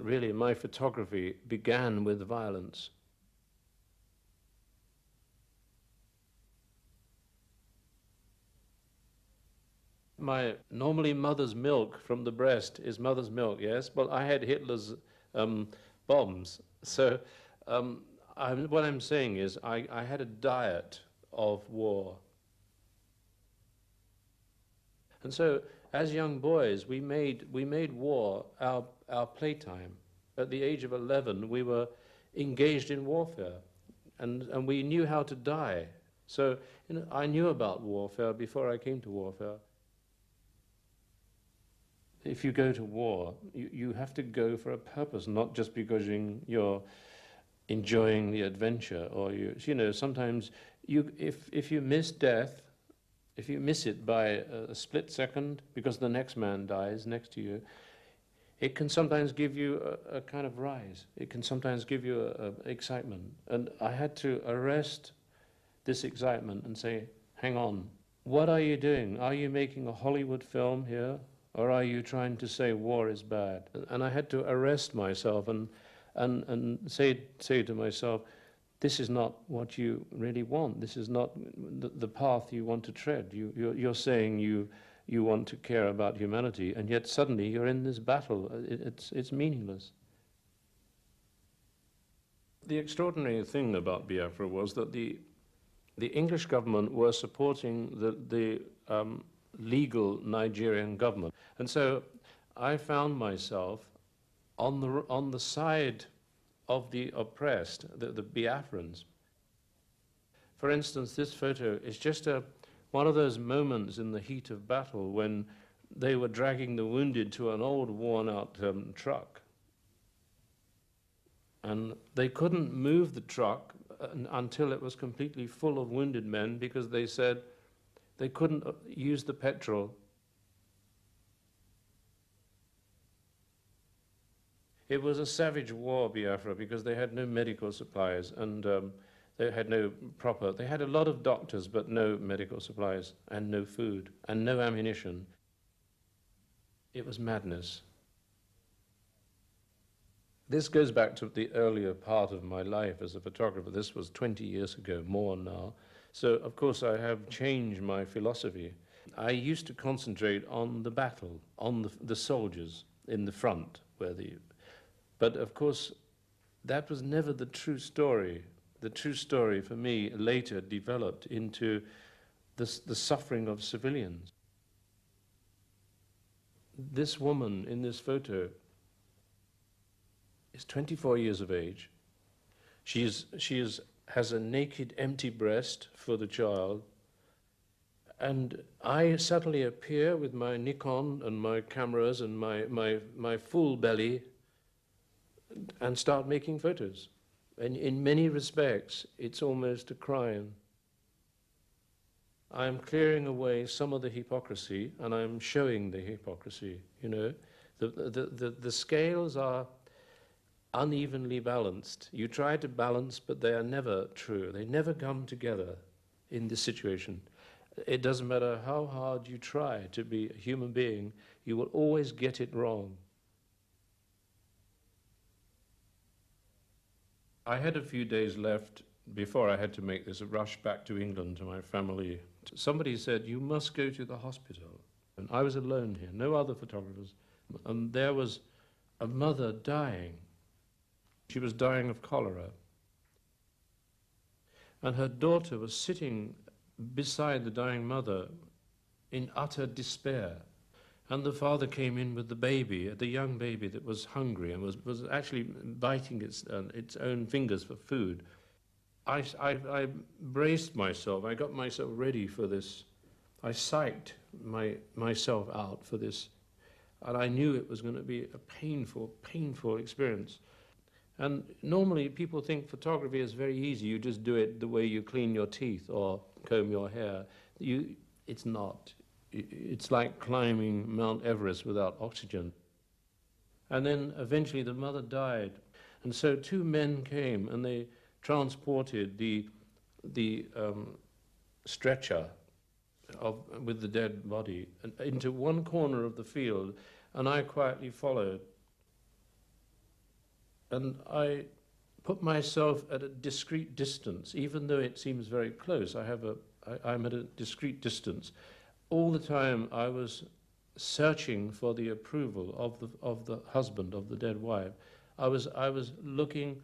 really my photography began with violence. My normally mother's milk from the breast is mother's milk, yes? Well, I had Hitler's bombs. So what I'm saying is I had a diet of war. And so as young boys, we made war our playtime. At the age of 11, we were engaged in warfare, and we knew how to die. So I knew about warfare before I came to warfare. If you go to war, you have to go for a purpose, not just because you're enjoying the adventure, or you know, sometimes if you miss death, if you miss it by a split second because the next man dies next to you, it can sometimes give you a kind of rise. It can sometimes give you a excitement. And I had to arrest this excitement and say, hang on, what are you doing? Are you making a Hollywood film here? Or are you trying to say war is bad? And I had to arrest myself and say to myself, this is not what you really want. This is not the path you want to tread. You're saying you want to care about humanity, and yet suddenly you're in this battle. It's meaningless. The extraordinary thing about Biafra was that the English government were supporting the legal Nigerian government. And so I found myself on the side of the oppressed, the Biafrans. For instance, this photo is just one of those moments in the heat of battle when they were dragging the wounded to an old worn-out truck. And they couldn't move the truck until it was completely full of wounded men, because they said they couldn't use the petrol. It was a savage war, Biafra, because they had no medical supplies, and they had they had a lot of doctors, but no medical supplies, and no food, and no ammunition. It was madness. This goes back to the earlier part of my life as a photographer. This was 20 years ago, more now. So, of course, I have changed my philosophy. I used to concentrate on the battle, on the soldiers in the front, but of course, that was never the true story. The true story for me later developed into the suffering of civilians. This woman in this photo is 24 years of age. She has a naked, empty breast for the child. And I suddenly appear with my Nikon and my cameras and my full belly and start making photos. And in many respects, it's almost a crime. I'm clearing away some of the hypocrisy, and I'm showing the hypocrisy, you know. The scales are unevenly balanced. You try to balance, but they are never true. They never come together in this situation. It doesn't matter how hard you try to be a human being, you will always get it wrong. I had a few days left before I had to make this rush back to England to my family. Somebody said, you must go to the hospital. And I was alone here, no other photographers. And there was a mother dying. She was dying of cholera. And her daughter was sitting beside the dying mother in utter despair. And the father came in with the baby, the young baby that was hungry and was actually biting its own fingers for food. I braced myself, I got myself ready for this. I psyched myself out for this. And I knew it was going to be a painful, painful experience. And normally people think photography is very easy. You just do it the way you clean your teeth or comb your hair. It's not. It's like climbing Mount Everest without oxygen. And then eventually the mother died. And so two men came and they transported the stretcher with the dead body and into one corner of the field, and I quietly followed. And I put myself at a discrete distance, even though it seems very close. I'm at a discrete distance. All the time I was searching for the approval of the husband, of the dead wife. I was looking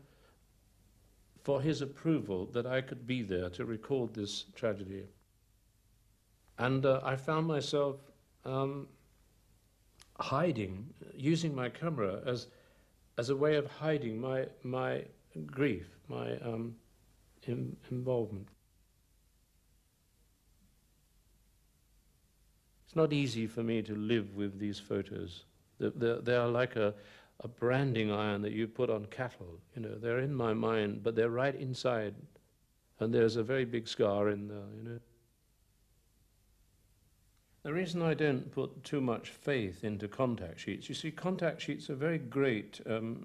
for his approval that I could be there to record this tragedy. And I found myself hiding, using my camera as a way of hiding my grief, my involvement. It's not easy for me to live with these photos. They are like a branding iron that you put on cattle. You know, they're in my mind, but they're right inside, and there's a very big scar in there, you know. The reason I don't put too much faith into contact sheets, you see, contact sheets are very great.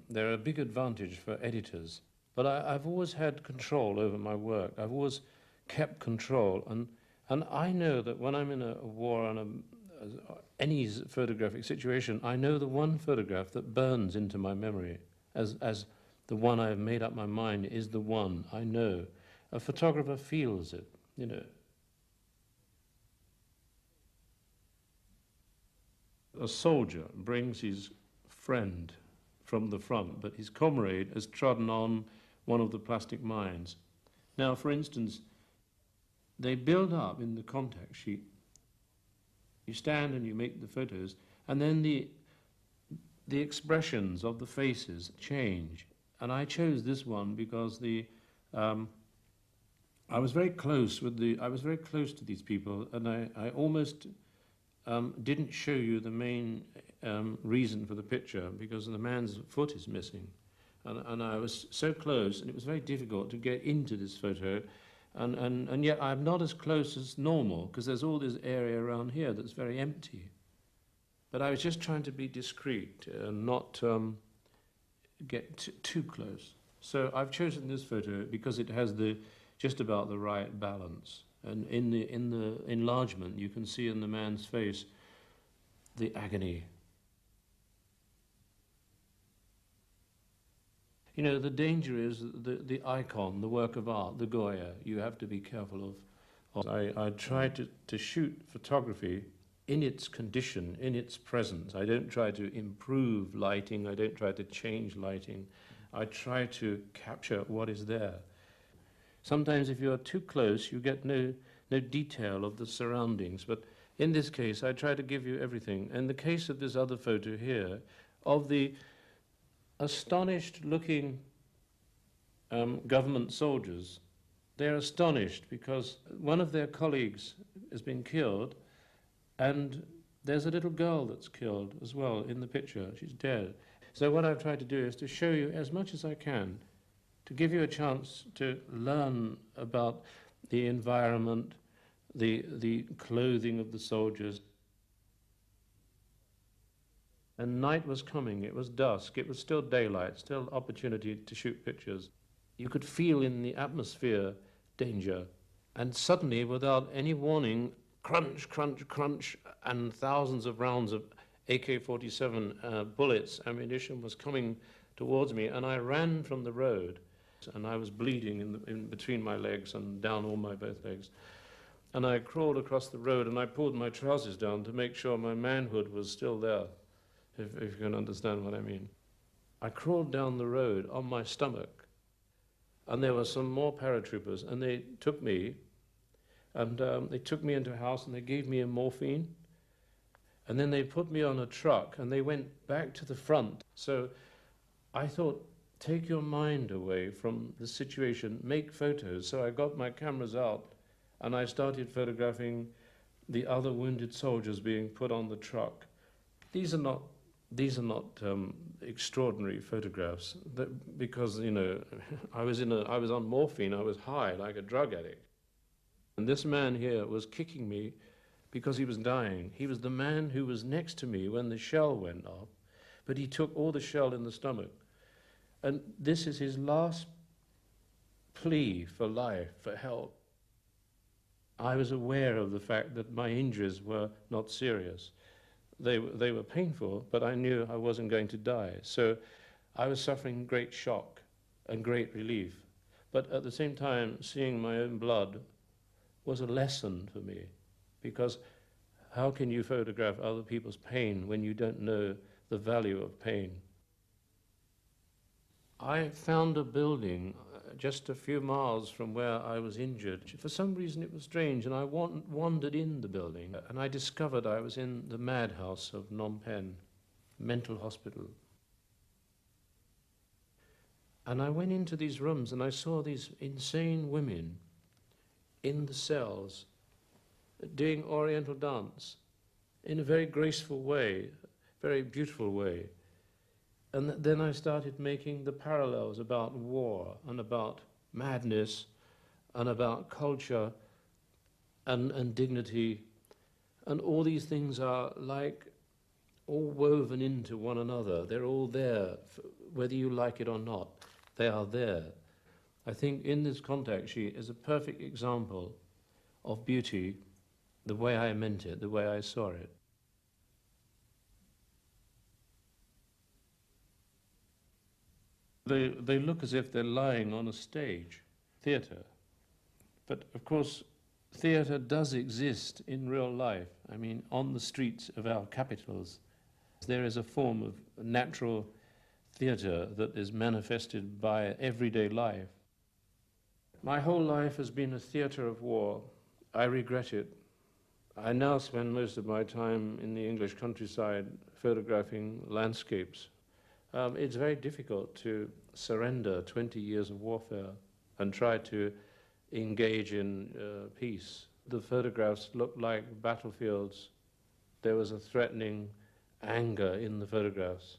They're a big advantage for editors. But I've always had control over my work. I've always kept control. And I know that when I'm in a war on any photographic situation, I know the one photograph that burns into my memory as the one I've made up my mind is the one. I know. A photographer feels it, you know. A soldier brings his friend from the front, but his comrade has trodden on one of the plastic mines. Now, for instance, they build up in the contact sheet. You stand and you make the photos, and then the expressions of the faces change. And I chose this one because I was very close to these people, and I almost didn't show you the main reason for the picture, because the man's foot is missing. And I was so close, and it was very difficult to get into this photo. And yet I'm not as close as normal, because there's all this area around here that's very empty. But I was just trying to be discreet and not get too close. So I've chosen this photo because it has just about the right balance. And in the enlargement, you can see in the man's face the agony. You know, the danger is the icon, the work of art, the Goya, you have to be careful of. I try to shoot photography in its condition, in its presence. I don't try to improve lighting, I don't try to change lighting. I try to capture what is there. Sometimes if you're too close, you get no detail of the surroundings, but in this case, I try to give you everything. In the case of this other photo here, of the astonished-looking government soldiers, they're astonished because one of their colleagues has been killed, and there's a little girl that's killed as well in the picture. She's dead. So what I've tried to do is to show you as much as I can, to give you a chance to learn about the environment, the clothing of the soldiers. And night was coming, it was dusk, it was still daylight, still opportunity to shoot pictures. You could feel in the atmosphere danger. And suddenly, without any warning, crunch, crunch, crunch, and thousands of rounds of AK-47 bullets, ammunition was coming towards me, and I ran from the road. And I was bleeding in between my legs and down all my both legs. And I crawled across the road, and I pulled my trousers down to make sure my manhood was still there, if you can understand what I mean. I crawled down the road on my stomach, and there were some more paratroopers, and they took me, and they took me into a house, and they gave me a morphine, and then they put me on a truck, and they went back to the front. So I thought, take your mind away from the situation, make photos. So I got my cameras out, and I started photographing the other wounded soldiers being put on the truck. These are not extraordinary photographs, because, you know, I was on morphine, I was high like a drug addict. And this man here was kicking me because he was dying. He was the man who was next to me when the shell went off, but he took all the shell in the stomach. And this is his last plea for life, for help. I was aware of the fact that my injuries were not serious. They were painful, but I knew I wasn't going to die. So I was suffering great shock and great relief. But at the same time, seeing my own blood was a lesson for me, because how can you photograph other people's pain when you don't know the value of pain? I found a building just a few miles from where I was injured. For some reason it was strange, and I wandered in the building, and I discovered I was in the madhouse of Phnom Penh mental hospital. And I went into these rooms and I saw these insane women in the cells doing Oriental dance in a very graceful way, very beautiful way. And then I started making the parallels about war and about madness and about culture and dignity. And all these things are like all woven into one another. They're all there, whether you like it or not. They are there. I think in this contact sheet is a perfect example of beauty, the way I meant it, the way I saw it. They look as if they're lying on a stage, theatre. But of course, theatre does exist in real life. I mean, on the streets of our capitals, there is a form of natural theatre that is manifested by everyday life. My whole life has been a theatre of war. I regret it. I now spend most of my time in the English countryside photographing landscapes. It's very difficult to surrender 20 years of warfare and try to engage in peace. The photographs looked like battlefields. There was a threatening anger in the photographs.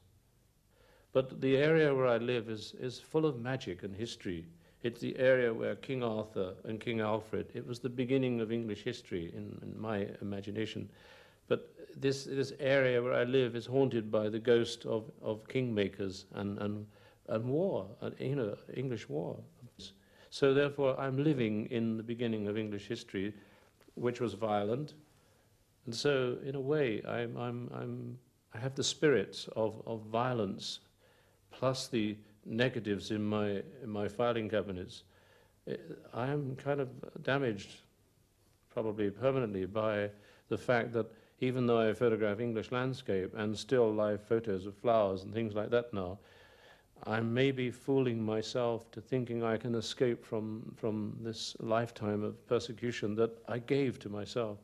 But the area where I live is full of magic and history. It's the area where King Arthur and King Alfred, it was the beginning of English history in my imagination. But this area where I live is haunted by the ghost of kingmakers and war, English war. So therefore I'm living in the beginning of English history, which was violent. And so in a way I have the spirits of violence plus the negatives in my filing cabinets. I am kind of damaged, probably permanently, by the fact that even though I photograph English landscape and still live photos of flowers and things like that now, I'm maybe fooling myself to thinking I can escape from this lifetime of persecution that I gave to myself.